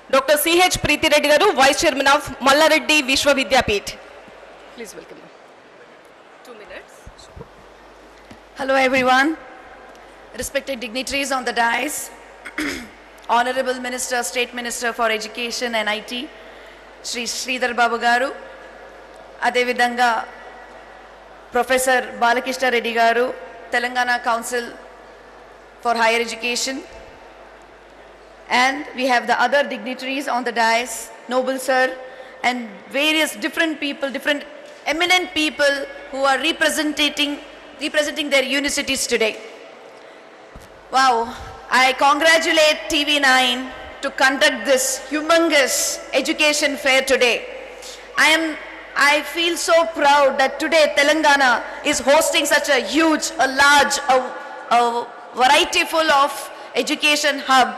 Dr. C.H. Preeti Reddy garu, Vice Chairman of Mallareddy Vishwa Vidyapeeth. Please welcome. 2 minutes. Hello everyone, respected dignitaries on the dais, Honorable Minister, State Minister for Education and IT, Shri Sridhar Babu garu, Adevidanga Professor Balakishna Reddy garu, Telangana Council for Higher Education, and we have the other dignitaries on the dais, Noble Sir, and various different people, different eminent people who are representing their universities today. Wow, I congratulate TV9 to conduct this humongous education fair today. I feel so proud that today Telangana is hosting such a huge, a large, a variety full of education hub.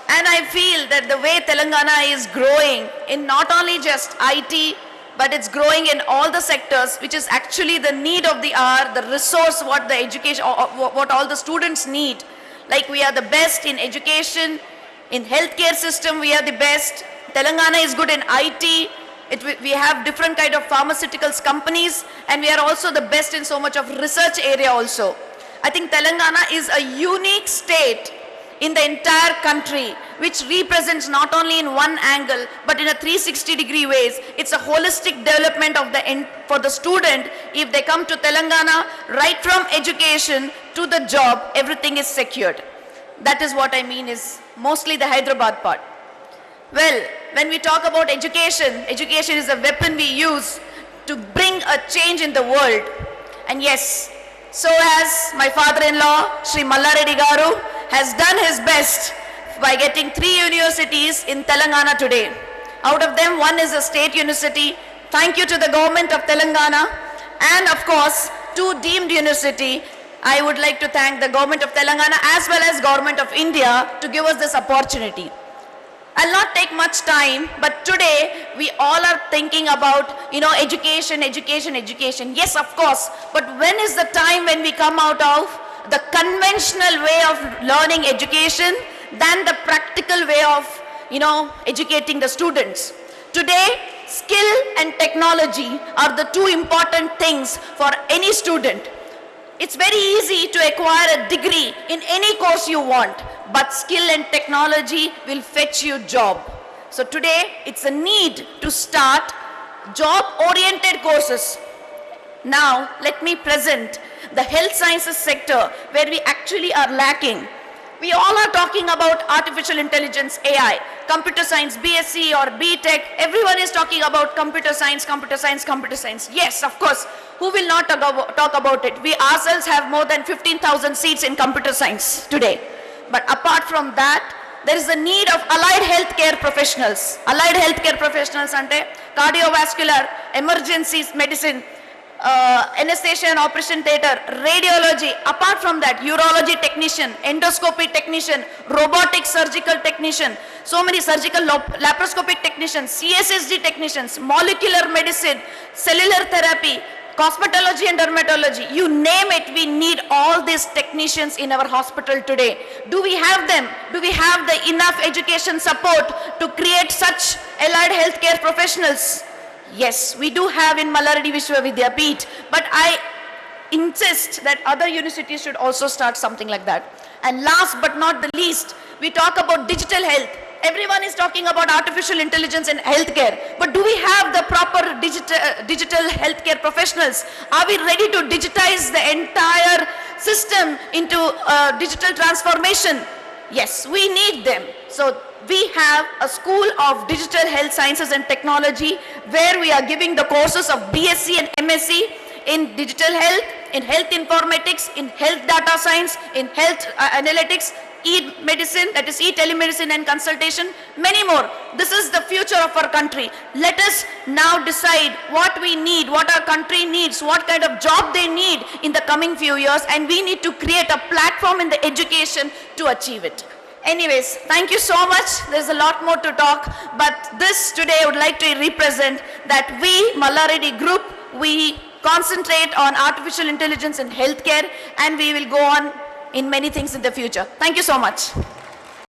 And I feel that the way Telangana is growing in not only just IT, but it's growing in all the sectors, which is actually the need of the hour, the resource, what the education, what all the students need. Like we are the best in education, in healthcare system, we are the best. Telangana is good in IT. We have different kind of pharmaceuticals companies, and we are also the best in so much of research area also. I think Telangana is a unique state in the entire country, which represents not only in one angle, but in a 360-degree ways. It's a holistic development of for the student. If they come to Telangana, right from education to the job, everything is secured. That is what I mean is mostly the Hyderabad part. Well, when we talk about education, education is a weapon we use to bring a change in the world. And yes, so as my father-in-law, Shri Mallareddy garu, has done his best by getting 3 universities in Telangana today. Out of them, 1 is a state university. Thank you to the government of Telangana, and of course, 2 deemed university. I would like to thank the government of Telangana as well as government of India to give us this opportunity. I'll not take much time, but today we all are thinking about, education, education, education. Yes, of course, but when is the time when we come out of the conventional way of learning education than the practical way of, educating the students? Today, skill and technology are the 2 important things for any student. It's very easy to acquire a degree in any course you want, but skill and technology will fetch you job. So today, it's a need to start job-oriented courses. Now, let me present the health sciences sector where we actually are lacking. We all are talking about artificial intelligence, AI, computer science, BSc or BTech. Everyone is talking about computer science, computer science, computer science. Yes, of course. Who will not talk about it? We ourselves have more than 15,000 seats in computer science today. But apart from that, there is a need of allied healthcare professionals. Allied healthcare professionals ante cardiovascular, emergencies medicine, anesthesia and operation theatre, radiology. Apart from that, urology technician, endoscopy technician, robotic surgical technician, so many surgical laparoscopic technicians, CSSD technicians, molecular medicine, cellular therapy, cosmetology and dermatology, you name it, we need all these technicians in our hospital today. Do we have them? Do we have the enough education support to create such allied healthcare professionals? Yes, we do have in Mallareddy Vishwa Vidyapeeth, but I insist that other universities should also start something like that. And last but not the least, we talk about digital health. Everyone is talking about artificial intelligence in healthcare, but do we have the proper digital healthcare professionals? Are we ready to digitize the entire system into digital transformation? Yes, we need them. So we have a school of digital health sciences and technology where we are giving the courses of BSc and MSc in digital health, in health informatics, in health data science, in health analytics, e-medicine, that is e-telemedicine and consultation, many more. This is the future of our country. Let us now decide what we need, what our country needs, what kind of job they need in the coming few years, and we need to create a platform in the education to achieve it. Anyways, thank you so much. There's a lot more to talk, but this today I would like to represent that we, Mallareddy Group, we concentrate on artificial intelligence in healthcare, and we will go on in many things in the future. Thank you so much.